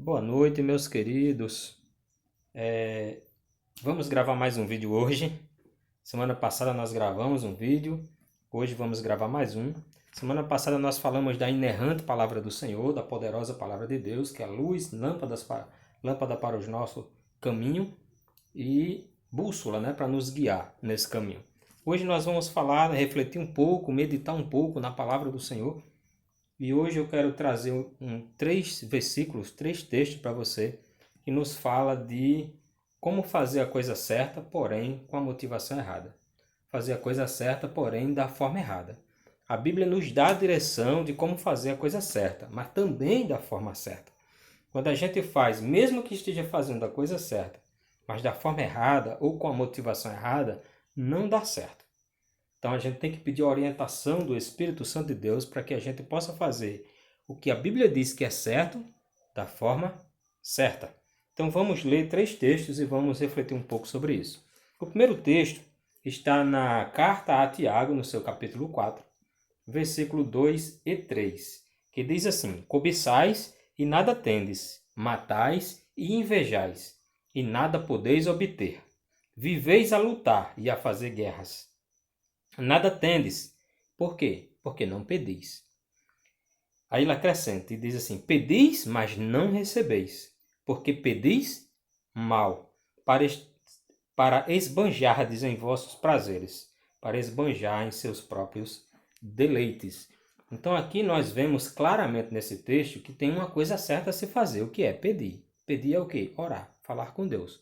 Boa noite, meus queridos. Vamos gravar mais um vídeo hoje. Semana passada nós gravamos um vídeo, hoje vamos gravar mais um. Semana passada nós falamos da inerrante palavra do Senhor, da poderosa palavra de Deus, que é luz, lâmpada para o nosso caminho e bússola, né, para nos guiar nesse caminho. Hoje nós vamos falar, refletir um pouco, meditar um pouco na palavra do Senhor. E hoje eu quero trazer três versículos, três textos para você, que nos fala de como fazer a coisa certa, porém com a motivação errada. Fazer a coisa certa, porém da forma errada. A Bíblia nos dá a direção de como fazer a coisa certa, mas também da forma certa. Quando a gente faz, mesmo que esteja fazendo a coisa certa, mas da forma errada ou com a motivação errada, não dá certo. Então a gente tem que pedir a orientação do Espírito Santo de Deus para que a gente possa fazer o que a Bíblia diz que é certo, da forma certa. Então vamos ler três textos e vamos refletir um pouco sobre isso. O primeiro texto está na carta a Tiago, no seu capítulo 4, versículo 2 e 3, que diz assim: Cobiçais e nada tendes, matais e invejais, e nada podeis obter. Viveis a lutar e a fazer guerras. Nada tendes. Por quê? Porque não pedis. Aí ele acrescenta e diz assim: Pedis, mas não recebeis, porque pedis mal, para esbanjardes em vossos prazeres, para esbanjar em seus próprios deleites. Então aqui nós vemos claramente nesse texto que tem uma coisa certa a se fazer. O que é? Pedir. Pedir é o quê? Orar, falar com Deus.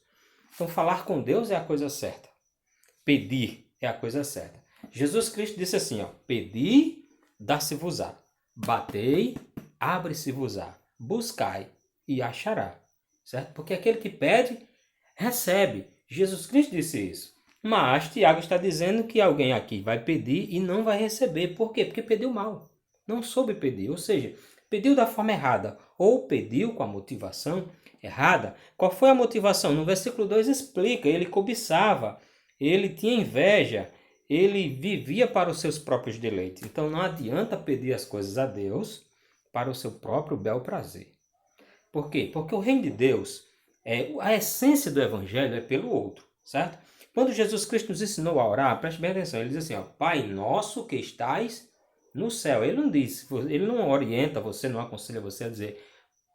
Então falar com Deus é a coisa certa. Pedir é a coisa certa. Jesus Cristo disse assim, Pedi, dá-se-vos-á. Batei, abre-se-vos-á. Buscai e achará. Certo? Porque aquele que pede, recebe. Jesus Cristo disse isso. Mas Tiago está dizendo que alguém aqui vai pedir e não vai receber. Por quê? Porque pediu mal. Não soube pedir. Ou seja, pediu da forma errada. Ou pediu com a motivação errada. Qual foi a motivação? No versículo 2 explica. Ele cobiçava. Ele tinha inveja. Ele vivia para os seus próprios deleites. Então não adianta pedir as coisas a Deus para o seu próprio bel prazer. Por quê? Porque o reino de Deus, a essência do evangelho é pelo outro, certo? Quando Jesus Cristo nos ensinou a orar, preste bem atenção, ele diz assim, Pai nosso que estais no céu. Ele não diz, ele não orienta você, não aconselha você a dizer,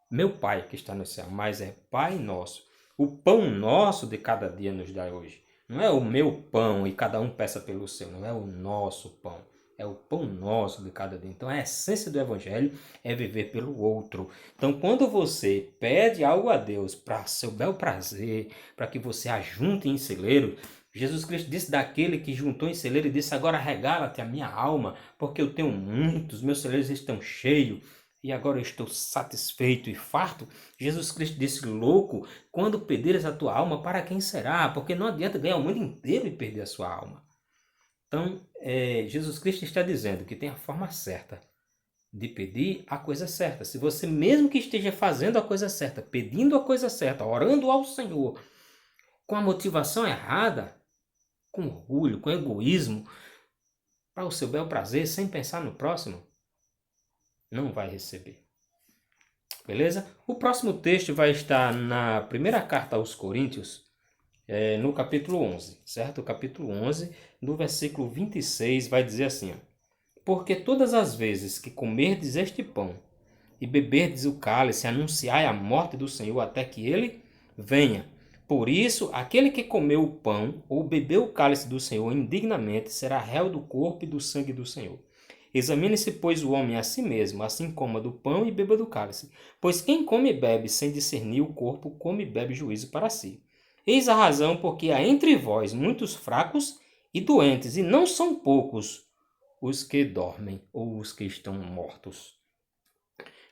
meu Pai que está no céu, mas é Pai nosso. O pão nosso de cada dia nos dá hoje. Não é o meu pão e cada um peça pelo seu, não é o nosso pão. É o pão nosso de cada dia. Então a essência do evangelho é viver pelo outro. Então quando você pede algo a Deus para seu bel prazer, para que você ajunte em celeiro, Jesus Cristo disse daquele que juntou em celeiro e disse, agora regala-te a minha alma, porque eu tenho muitos, meus celeiros estão cheios e agora eu estou satisfeito e farto. Jesus Cristo disse, louco, quando perderes a tua alma, para quem será? Porque não adianta ganhar o mundo inteiro e perder a sua alma. Então, Jesus Cristo está dizendo que tem a forma certa de pedir a coisa certa. Se você mesmo que esteja fazendo a coisa certa, pedindo a coisa certa, orando ao Senhor, com a motivação errada, com orgulho, com egoísmo, para o seu bel prazer, sem pensar no próximo, não vai receber. Beleza? O próximo texto vai estar na primeira carta aos Coríntios, no capítulo 11, certo? O capítulo 11, no versículo 26, vai dizer assim, Porque todas as vezes que comerdes este pão e beberdes o cálice, anunciai a morte do Senhor até que ele venha. Por isso, aquele que comeu o pão ou bebeu o cálice do Senhor indignamente será réu do corpo e do sangue do Senhor. Examine-se, pois, o homem a si mesmo, assim coma do pão e beba do cálice. Pois quem come e bebe sem discernir o corpo, come e bebe juízo para si. Eis a razão porque há entre vós muitos fracos e doentes, e não são poucos os que dormem ou os que estão mortos.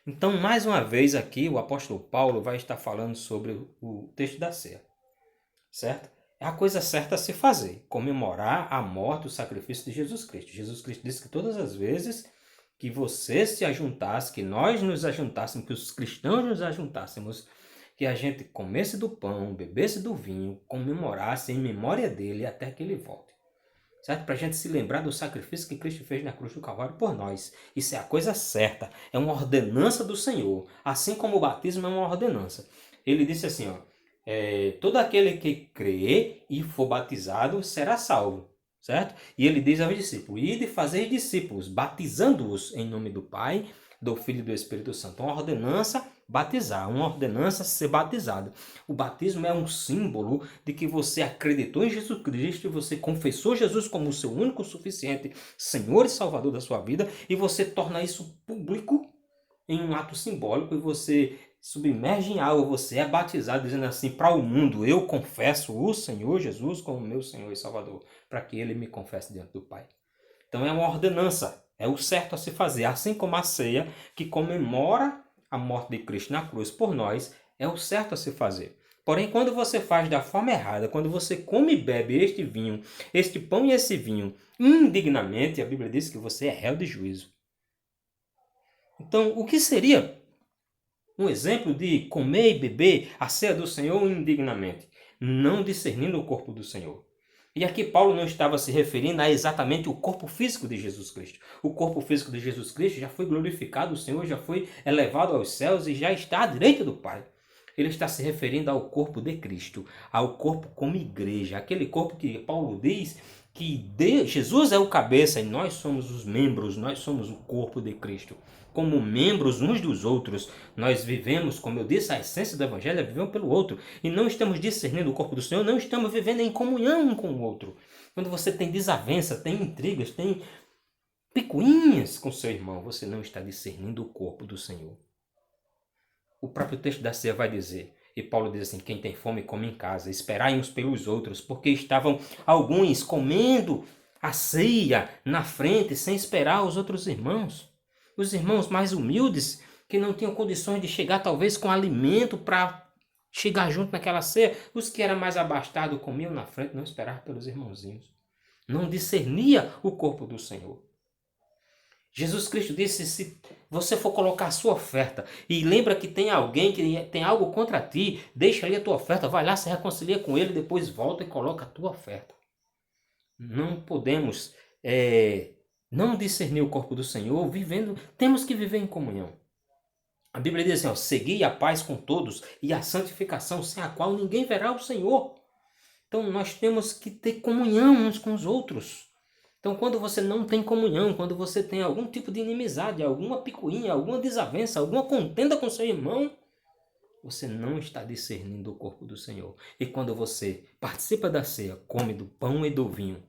Então, mais uma vez aqui, o apóstolo Paulo vai estar falando sobre o texto da ceia, certo? É a coisa certa a se fazer, comemorar a morte, o sacrifício de Jesus Cristo. Jesus Cristo disse que todas as vezes que você se ajuntasse, que nós nos ajuntássemos, que os cristãos nos ajuntássemos, que a gente comesse do pão, bebesse do vinho, comemorasse em memória dele até que ele volte. certo? Para a gente se lembrar do sacrifício que Cristo fez na cruz do Calvário por nós. Isso é a coisa certa, é uma ordenança do Senhor, assim como o batismo é uma ordenança. Ele disse assim, ó, todo aquele que crer e for batizado será salvo, certo? E ele diz aos discípulos, ide fazer discípulos, batizando-os em nome do Pai, do Filho e do Espírito Santo. Uma ordenança batizar, uma ordenança ser batizado. O batismo é um símbolo de que você acreditou em Jesus Cristo, você confessou Jesus como o seu único suficiente Senhor e Salvador da sua vida, e você torna isso público em um ato simbólico, e você submerge em água, você é batizado dizendo assim para o mundo, eu confesso o Senhor Jesus como meu Senhor e Salvador, para que ele me confesse diante do Pai. Então é uma ordenança, é o certo a se fazer, assim como a ceia que comemora a morte de Cristo na cruz por nós, é o certo a se fazer. Porém, quando você faz da forma errada, quando você come e bebe este vinho, este pão e esse vinho indignamente, a Bíblia diz que você é réu de juízo. Então, o que seria um exemplo de comer e beber a ceia do Senhor indignamente? Não discernindo o corpo do Senhor. E aqui Paulo não estava se referindo a exatamente o corpo físico de Jesus Cristo. O corpo físico de Jesus Cristo já foi glorificado, o Senhor já foi elevado aos céus e já está à direita do Pai. Ele está se referindo ao corpo de Cristo, ao corpo como igreja, aquele corpo que Paulo diz que Jesus é o cabeça e nós somos os membros, nós somos o corpo de Cristo. Como membros uns dos outros, nós vivemos, como eu disse, a essência do Evangelho é viver um pelo outro. E não estamos discernindo o corpo do Senhor, não estamos vivendo em comunhão um com o outro. Quando você tem desavença, tem intrigas, tem picuinhas com seu irmão, você não está discernindo o corpo do Senhor. O próprio texto da ceia vai dizer, e Paulo diz assim, quem tem fome come em casa, esperai uns pelos outros, porque estavam alguns comendo a ceia na frente sem esperar os outros irmãos. Os irmãos mais humildes, que não tinham condições de chegar talvez com alimento para chegar junto naquela ceia, os que eram mais abastados comiam na frente, não esperavam pelos irmãozinhos. Não discernia o corpo do Senhor. Jesus Cristo disse, se você for colocar a sua oferta e lembra que tem alguém que tem algo contra ti, deixa ali a tua oferta, vai lá, se reconcilia com ele, depois volta e coloca a tua oferta. Não podemos não discernir o corpo do Senhor vivendo, temos que viver em comunhão. A Bíblia diz assim, ó, segui a paz com todos e a santificação, sem a qual ninguém verá o Senhor. Então nós temos que ter comunhão uns com os outros. Então quando você não tem comunhão, quando você tem algum tipo de inimizade, alguma picuinha, alguma desavença, alguma contenda com seu irmão, você não está discernindo o corpo do Senhor. E quando você participa da ceia, come do pão e do vinho,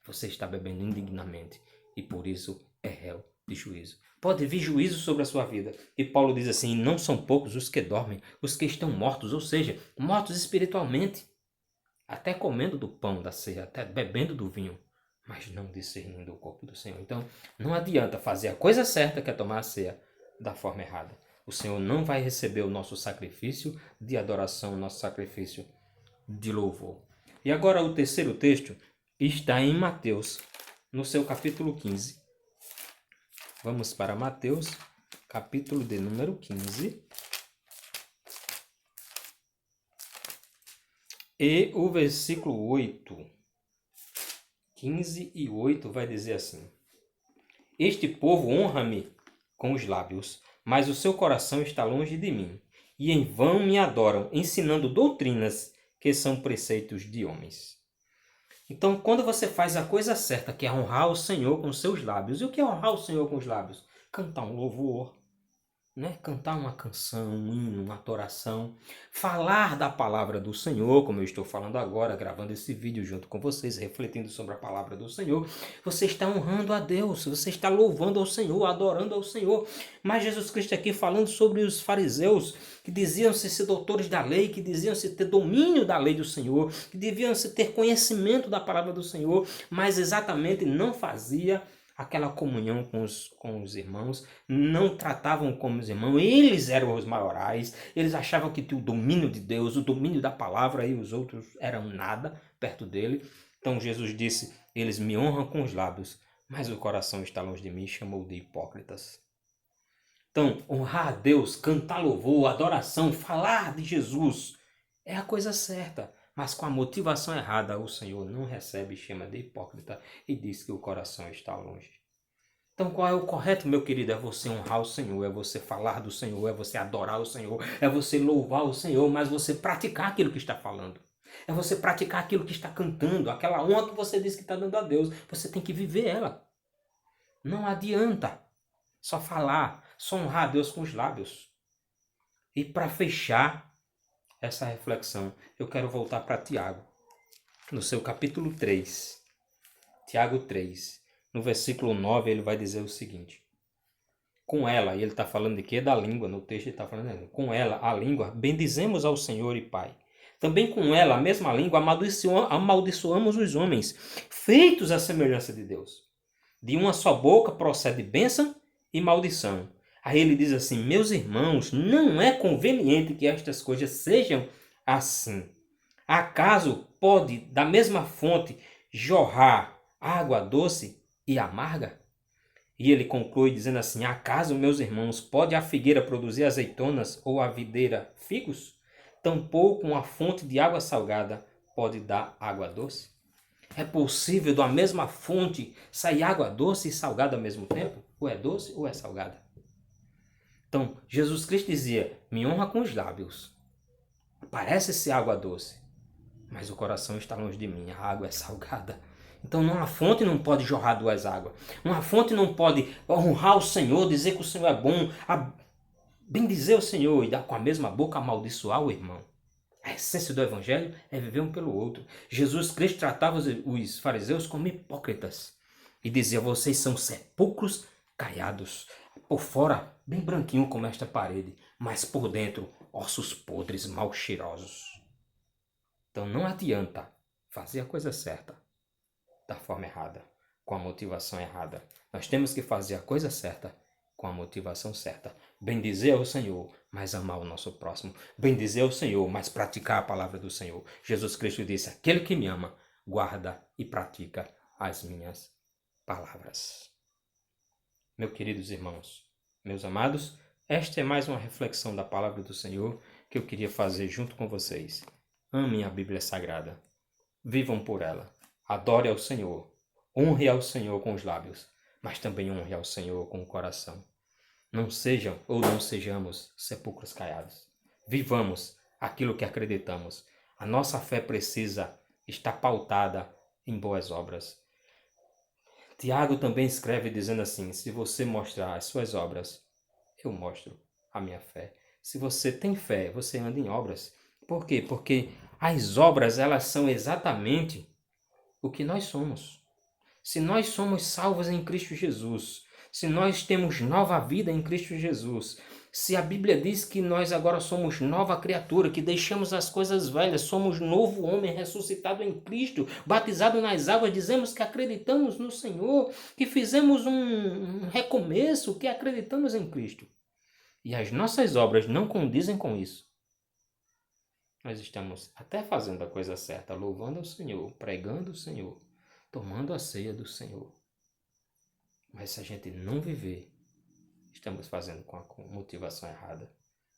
você está bebendo indignamente e por isso é réu de juízo. Pode vir juízo sobre a sua vida. E Paulo diz assim, não são poucos os que dormem, os que estão mortos, ou seja, mortos espiritualmente. Até comendo do pão da ceia, até bebendo do vinho, mas não discernindo o corpo do Senhor. Então, não adianta fazer a coisa certa, que é tomar a ceia, da forma errada. O Senhor não vai receber o nosso sacrifício de adoração, o nosso sacrifício de louvor. E agora o terceiro texto está em Mateus, no seu capítulo 15. Vamos para Mateus, capítulo de número 15. E o versículo 8, 15 e 8 vai dizer assim, este povo honra-me com os lábios, mas o seu coração está longe de mim, e em vão me adoram, ensinando doutrinas que são preceitos de homens. Então, quando você faz a coisa certa, que é honrar o Senhor com os seus lábios, e o que é honrar o Senhor com os lábios? Cantar um louvor, né? Cantar uma canção, um hino, uma adoração, falar da palavra do Senhor, como eu estou falando agora, gravando esse vídeo junto com vocês, refletindo sobre a palavra do Senhor, você está honrando a Deus, você está louvando ao Senhor, adorando ao Senhor. Mas Jesus Cristo aqui falando sobre os fariseus, que diziam-se ser doutores da lei, que diziam-se ter domínio da lei do Senhor, que deviam-se ter conhecimento da palavra do Senhor, mas exatamente não fazia aquela comunhão com os irmãos, não tratavam como os irmãos, eles eram os maiorais, eles achavam que tinham o domínio de Deus, o domínio da palavra, e os outros eram nada perto dele. Então Jesus disse, eles me honram com os lábios, mas o coração está longe de mim, e chamou de hipócritas. Então, honrar a Deus, cantar louvor, adoração, falar de Jesus, é a coisa certa. mas com a motivação errada, o Senhor não recebe, chama de hipócrita e diz que o coração está longe. Então qual é o correto, meu querido? É você honrar o Senhor, é você falar do Senhor, é você adorar o Senhor, é você louvar o Senhor, mas você praticar aquilo que está falando. É você praticar aquilo que está cantando, aquela honra que você diz que está dando a Deus. Você tem que viver ela. Não adianta só falar, só honrar a Deus com os lábios. E para fechar essa reflexão, eu quero voltar para Tiago, no seu capítulo 3. Tiago 3, no versículo 9, ele vai dizer o seguinte: com ela, e ele está falando de quê? Da língua, no texto ele está falando, com ela, a língua, bendizemos ao Senhor e Pai. Também com ela, a mesma língua, amaldiçoamos os homens, feitos à semelhança de Deus. De uma só boca procede bênção e maldição. Aí ele diz assim: meus irmãos, não é conveniente que estas coisas sejam assim. Acaso pode da mesma fonte jorrar água doce e amarga? E ele conclui dizendo assim: acaso, meus irmãos, pode a figueira produzir azeitonas ou a videira figos? Tampouco uma fonte de água salgada pode dar água doce? É possível da mesma fonte sair água doce e salgada ao mesmo tempo? Ou é doce ou é salgada? Então, Jesus Cristo dizia: me honra com os lábios. Parece ser água doce, mas o coração está longe de mim, a água é salgada. Então uma fonte não pode jorrar duas águas. Uma fonte não pode honrar o Senhor, dizer que o Senhor é bom, bendizer o Senhor e dar com a mesma boca amaldiçoar o irmão. A essência do Evangelho é viver um pelo outro. Jesus Cristo tratava os fariseus como hipócritas e dizia: vocês são sepulcros caiados, por fora bem branquinho como esta parede, mas por dentro ossos podres, mal cheirosos. Então não adianta fazer a coisa certa da forma errada, com a motivação errada. Nós temos que fazer a coisa certa com a motivação certa. Bendizer ao Senhor, mas amar o nosso próximo. Bendizer ao Senhor, mas praticar a palavra do Senhor. Jesus Cristo disse: aquele que me ama, guarda e pratica as minhas palavras. Meus queridos irmãos, meus amados, esta é mais uma reflexão da palavra do Senhor que eu queria fazer junto com vocês. Amem a Bíblia Sagrada. Vivam por ela. Adore ao Senhor. Honre ao Senhor com os lábios, mas também honre ao Senhor com o coração. Não sejam ou não sejamos sepulcros caiados. Vivamos aquilo que acreditamos. A nossa fé precisa estar pautada em boas obras. Tiago também escreve dizendo assim: se você mostrar as suas obras, eu mostro a minha fé. Se você tem fé, você anda em obras. Por quê? Porque as obras, elas são exatamente o que nós somos. Se nós somos salvos em Cristo Jesus, se nós temos nova vida em Cristo Jesus, se a Bíblia diz que nós agora somos nova criatura, que deixamos as coisas velhas, somos novo homem ressuscitado em Cristo, batizado nas águas, dizemos que acreditamos no Senhor, que fizemos um recomeço, que acreditamos em Cristo. E as nossas obras não condizem com isso. Nós estamos até fazendo a coisa certa, louvando ao Senhor, pregando o Senhor, tomando a ceia do Senhor. Mas se a gente não viver, estamos fazendo com a motivação errada,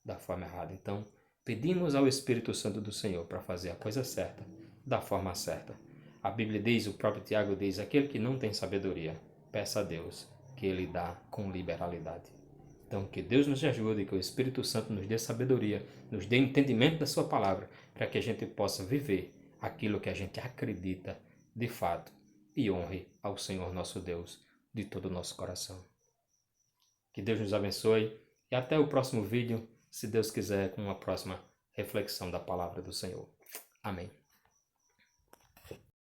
da forma errada. Então, pedimos ao Espírito Santo do Senhor para fazer a coisa certa, da forma certa. A Bíblia diz, o próprio Tiago diz: aquele que não tem sabedoria, peça a Deus, que Ele dá com liberalidade. Então, que Deus nos ajude, que o Espírito Santo nos dê sabedoria, nos dê entendimento da sua palavra, para que a gente possa viver aquilo que a gente acredita de fato e honre ao Senhor nosso Deus de todo o nosso coração. Que Deus nos abençoe e até o próximo vídeo, se Deus quiser, com uma próxima reflexão da palavra do Senhor. Amém.